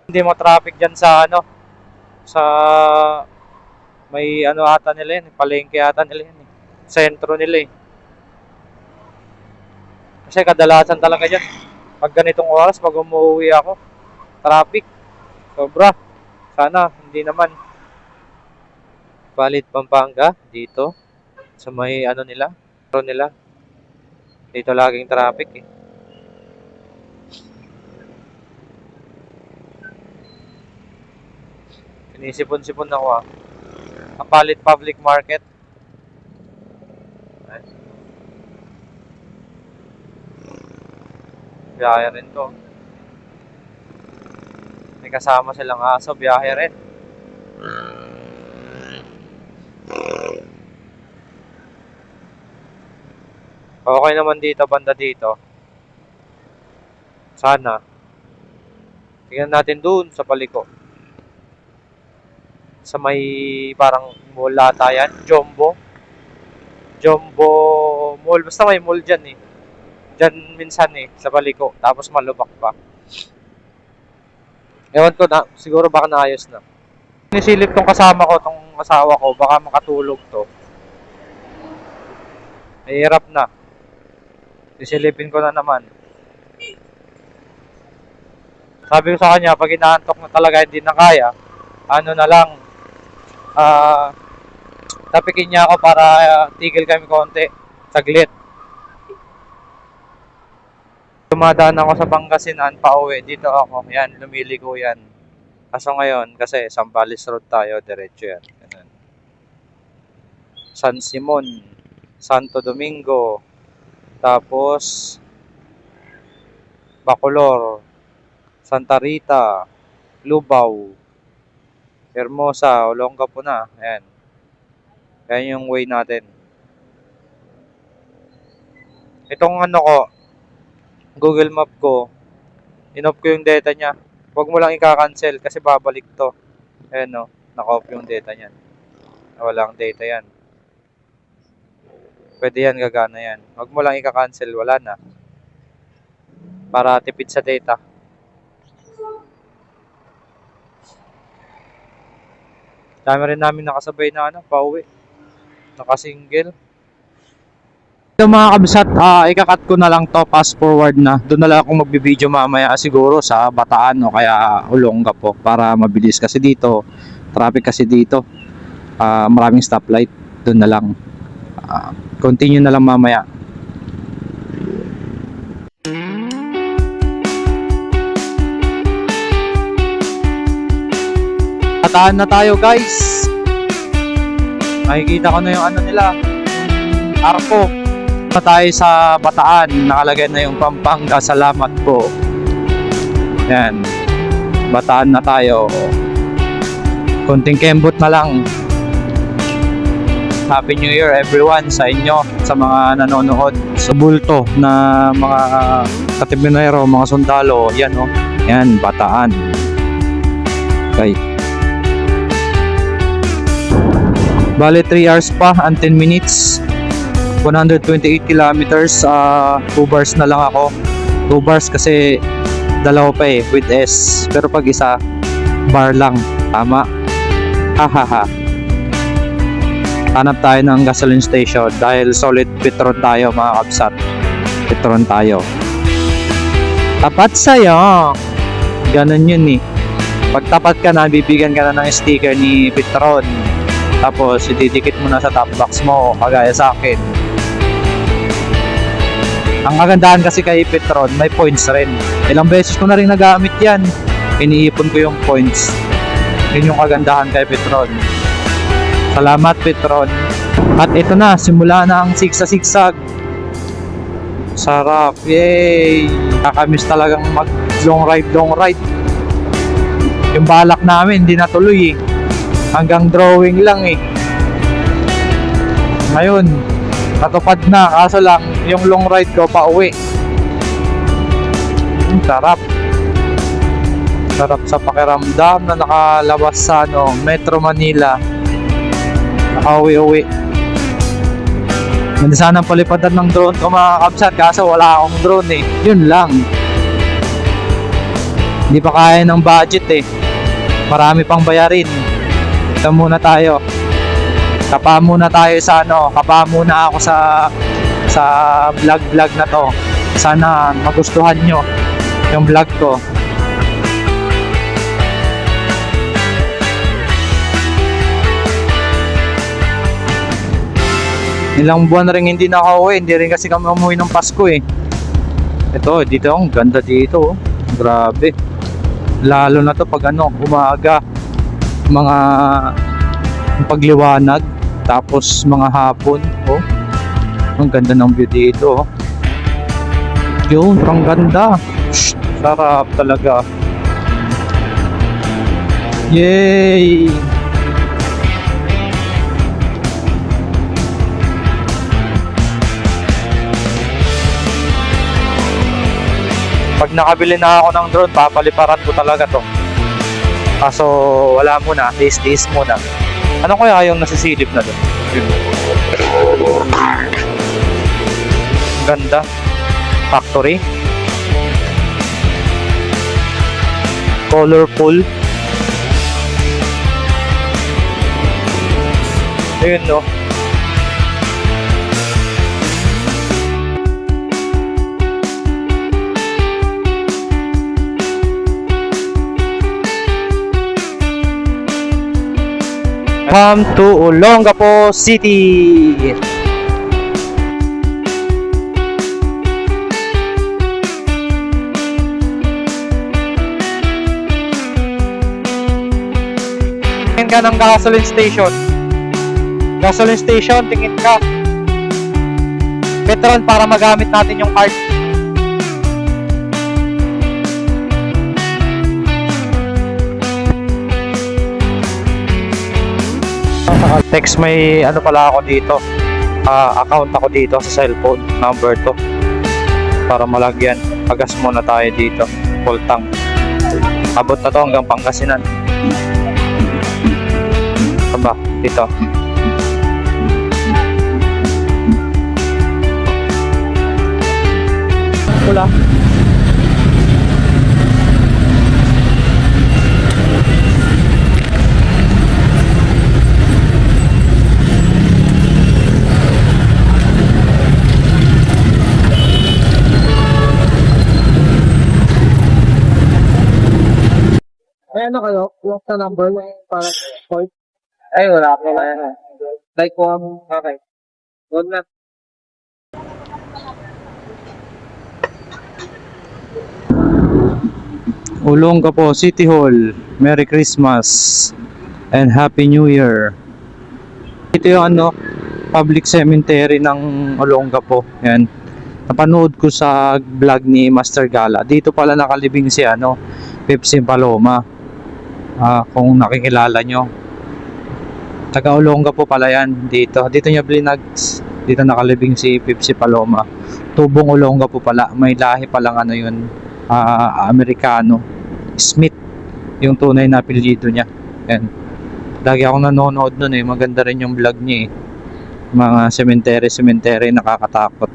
Hindi mo traffic dyan sa ano, sa may ano ata nila yun, palengke ata nila yun. Sentro nila eh. Kasi kadalasan talaga dyan, pag ganitong oras, pag umuwi ako, traffic, sobra. Sana, hindi naman. Balit Pampanga, dito, sa may ano nila, metro nila. Dito laging traffic eh. Sinisipon-sipon ako ah. Kapalit Public Market. Ay, biyahe rin to. May kasama silang aso, biyahe rin. Okay naman dito, banda dito. Sana. Tingnan natin dun sa paliko. Sa may parang mall ata yan. Jumbo. Jumbo Mall. Basta may mall dyan eh. Dyan minsan eh, sa paliko. Tapos malubak pa. Ewan ko na, siguro baka naayos na. Nisilip tong kasama ko, tong asawa ko, baka makatulog to. Mahirap na. Sisilipin ko na naman. Sabi ko sa kanya, pag inaantok na talaga hindi na kaya, ano na lang, tapikin niya ako para tigil kami konti, saglit. Dumadaan ako sa Pangasinan, pauwi, dito ako, yan, lumiligo yan. Kaso ngayon, kasi Sambales Road tayo, diretso yan. Ganun. San Simon, Santo Domingo, tapos Bacolor, Santa Rita, Lubao, Hermosa, Olongapo na. Ayan. Ayan yung way natin. Itong ano ko, Google Map ko, in-off ko yung data niya. Huwag mo lang i-cancel kasi babalik to. Ayan o, naka-off yung data niyan. Walang data yan. Pwede yan, gagana yan. Huwag mo lang i-cancel, wala na. Para tipid sa data. Dami rin namin nakasabay na ano, pauwi. Naka-single. So mga kabsat, ikakat ko na lang to, fast forward na. Doon na lang ako magbibideo mamaya siguro sa Bataan o kaya Olongapo para mabilis. Kasi dito, traffic kasi dito. Maraming stoplight. Doon na lang. Continue na lang mamaya. Bataan na tayo guys. Makikita ko na yung ano nila, arko. Na tayo sa Bataan, nakalagay na yung Pampanga, salamat po. Yan, Bataan na tayo. Konting kembot na lang. Happy New Year everyone sa inyo, sa mga nanonood. Sa bulto na mga katibinero, mga sundalo. Yan o, yan, Bataan. Okay. Bale 3 hours pa and 10 minutes. 128 kilometers. 2 bars na lang ako. 2 bars kasi dalawa pa eh with S. Pero pag isa, bar lang. Tama. Hahaha. Hanap tayo ng gasoline station dahil solid Petron tayo mga kabsat. Petron tayo. Tapat sa'yo. Ganun yun eh. Pag tapat ka na, bibigyan ka na ng sticker ni Petron. Tapos ididikit mo na sa top box mo kagaya sa akin. Ang kagandahan kasi kay Petron, may points rin. Ilang beses ko na rin nagamit yan. Iniipon ko yung points. Yun yung kagandahan kay Petron. Salamat Petron. At ito na, simula na ang sigsag. Sarap. Yay! Kakamiss talagang mag long ride. Yung balak namin, hindi natuloy eh. Hanggang drawing lang eh. Ngayon, natupad na. Kaso lang, yung long ride ko pa uwi. Sarap. Sarap sa pakiramdam na nakalabas sa Metro Manila. Nakauwi-uwi. Hindi sana palipatan ng drone ko mga kabsat. Kaso wala akong drone eh. Yun lang. Hindi pa kaya ng budget eh. Marami pang bayarin. Ito muna tayo. Kapa muna tayo sa ano, kapa muna ako sa vlog na to. Sana magustuhan nyo yung vlog ko. Ilang buwan na rin hindi nakauwi, hindi rin kasi kami umuwi ng Pasko eh. Ito, dito ang ganda dito, oh. Grabe. Lalo na to pag ano, umaga, mga pagliwanag, tapos mga hapon, oh. Ang ganda ng view dito, oh. Yun, pang ganda. Sarap talaga. Yay! Pag nakabili na ako ng drone, papaliparan ko talaga to. Kaso wala muna, tiis muna. Ano kaya yung nasisilip na doon? Ganda. Factory. Colorful. Ayun no. Welcome to Olongapo City. Tingin ka ng gasoline station. Gasoline station, tingin ka. Petron para magamit natin yung card. Text, may ano pala ako dito, account ako dito sa cellphone, number to para malagyan. Pagas muna tayo dito, full tank. Abot na to hanggang Pangasinan. Aba, dito pula. Ay, ano kayo? Yung sa number mo para point? Ay, wala ko na. Like, okay. Good na. Olongapo City Hall. Merry Christmas and Happy New Year. Ito yung ano, public cemetery ng Olongapo. Yan. Napanood ko sa vlog ni Master Gala. Dito pala nakalibing si ano, Pepsi Paloma. Kung nakikilala nyo, taga Olongapo pala yan. Dito niya blinags. Dito nakalibing si Pepsi Paloma. Tubong Olongapo pala. May lahi palang ano yun, Amerikano. Smith yung tunay na apelyido niya. Yan. Lagi akong nanonood nun eh. Maganda rin yung vlog niya eh. Mga cemetery nakakatakot.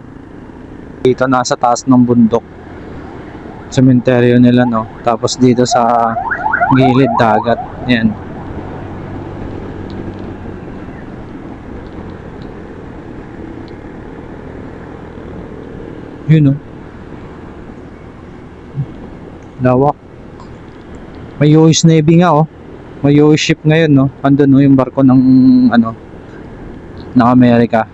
Dito nasa taas ng bundok, cemetery nila, no. Tapos dito sa gilid dagat. Yan. Yun, no. Lawak. May US Navy nga, oh. May US ship ngayon, no. Andun, no, yung barko ng ano, ng Amerika.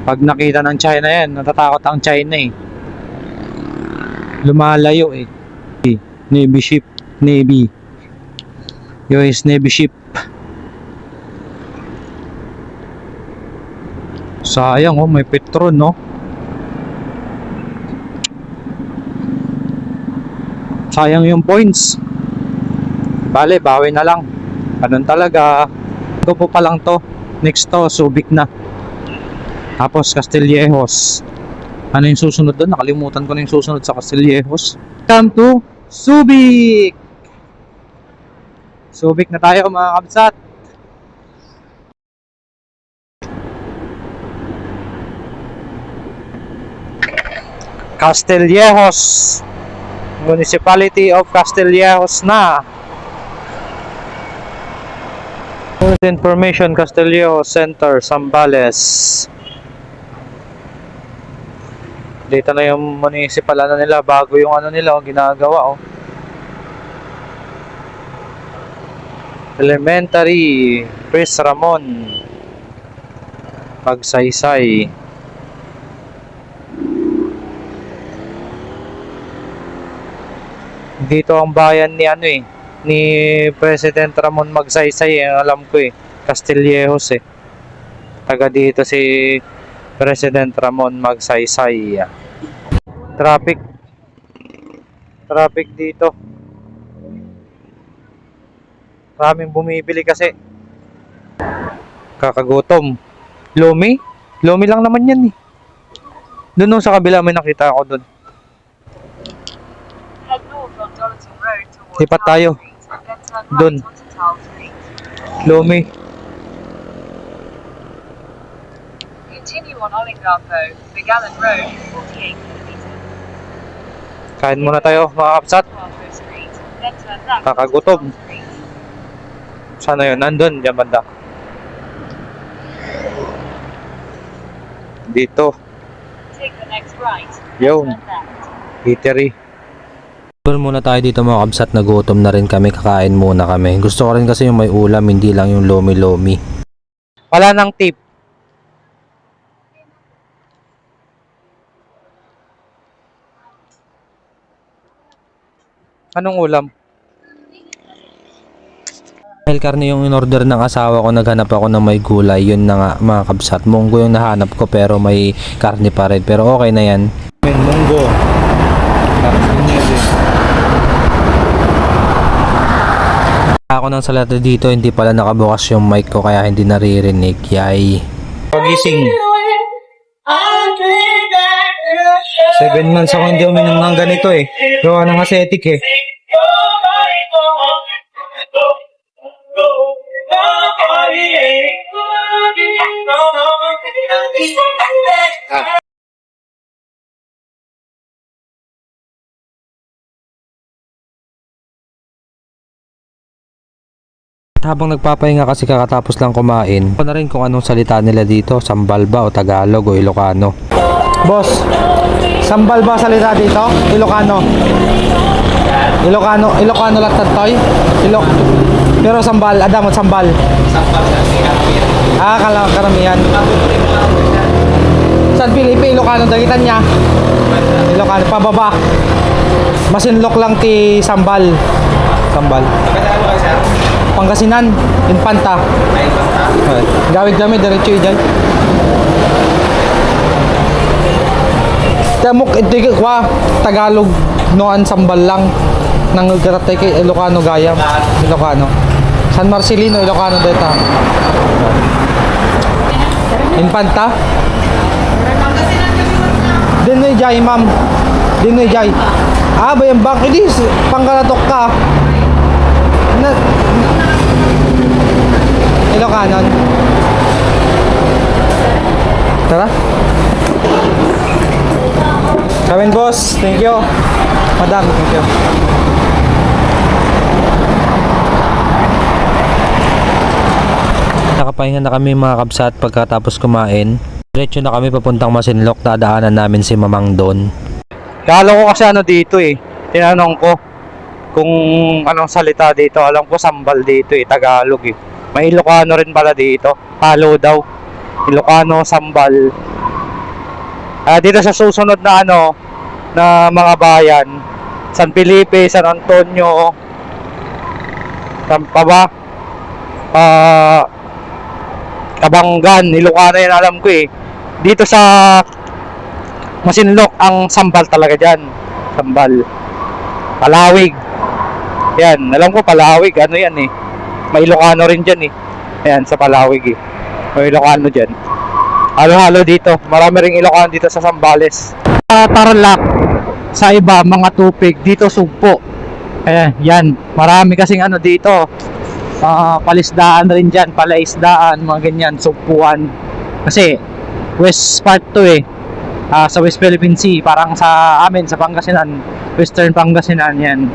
Pag nakita ng China yan, natatakot ang China eh. Lumalayo eh. Navy ship, Navy. US Navy ship. Sayang, oh, may Petron, no. Sayang yung points. Bale, bawi na lang. Ganun talaga. Ito po pa lang to. Next to, Subic na. Tapos Castillejos. Ano yung susunod doon? Nakalimutan ko na yung susunod sa Castillejos. Come to Subic! Subic na tayo mga kabsat. Castillejos. Municipality of Castillejos na. Information Castillejos Center, Zambales. Dito na yung municipal ano nila, bago yung ano nila, ginagawa oh. Elementary, Chris Ramon, Pagsaysay. Dito ang bayan ni ano eh, ni President Ramon Magsaysay, alam ko eh, Castillejos eh. Taga dito si President Ramon Magsaysay. Traffic dito. Maraming bumibili kasi. Kakagutom. Lomi? Lomi lang naman yan eh. Doon sa kabila may nakita ako doon. Lipat tayo. Doon. Lomi. Continue on Olingafo, Bagalan Road, 48 kilometers. Kain muna tayo mga kapsat. Street, then turn left. Kakagutom. Sana yun? Nandun, dyan banda. Dito. Take the next right. Yun. Turn left. Eatery. Doon muna tayo dito mga kabsat, nagutom na rin kami, kakain muna kami. Gusto ko rin kasi yung may ulam, hindi lang yung lomi-lomi. Wala nang tip. Anong ulam? Dahil karne yung in-order ng asawa ko, naghanap ako ng may gulay. Yun na nga mga kabsat, munggo yung nahanap ko pero may karne pa rin. Pero okay na yan. Munggo. Ako ng salata dito, hindi pala nakabukas yung mic ko kaya hindi naririnig. Yay. Pagising. 7 months ako hindi uminom ng ganito eh. Gawa ng asetic eh. Habang nagpapahinga kasi kakatapos lang kumain, ako na rin kung anong salita nila dito, Sambal ba o Tagalog o Ilocano. Boss, sambal ba salita dito? Ilocano. Ilocano lang tantoy. Pero sambal, adam at sambal. Karamihan. San Felipe, Ilocano dagitan niya. Ilocano pababa. Masinlok lang ti sambal. Sambal. Pangasinan, Infanta. Gawid kami diretso ijay. Tamok ito kwa Tagalog noan sambal lang nang garatay kay Ilocano gayam. Ilocano. San Marcelino Ilocano deta. Infanta. Dinoy jay ma'am. Dinoy jay. Bayang bang ini pangkaratok ka. Na Ilocano. Tara. Kamen boss, thank you. Madam, thank you. Nakapahinga na kami mga kabsat pagkatapos kumain. Diretso na kami papuntang Masinloc, dadaanan namin si Mamang Don. Kala ko kasi ano dito eh. Tinanong ko kung anong salita dito. Alam ko sambal dito eh, Tagalog eh. May Ilocano rin pala dito. Halo daw. Ilocano, sambal. Dito sa susunod na ano na mga bayan, San Felipe, San Antonio, saan pa ba? Kabanggan, Ilocano yan alam ko eh. Dito sa Masinloc ang sambal talaga dyan. Sambal. Palawig. Yan, alam ko Palawig, ano yan eh. May Ilocano rin dyan eh. Ayan, sa Palawig eh. May Ilocano dyan. Halo-halo dito. Marami ring Ilocano dito sa Zambales. Tarlac, sa iba, mga tupig. Dito, Sugpo. Ayan, yan. Marami kasing ano dito. Palisdaan rin dyan. Palaisdaan, mga ganyan. Sugpuan. Kasi, west part to eh. Sa West Philippine Sea. Parang sa amin, sa Pangasinan. Western Pangasinan yan.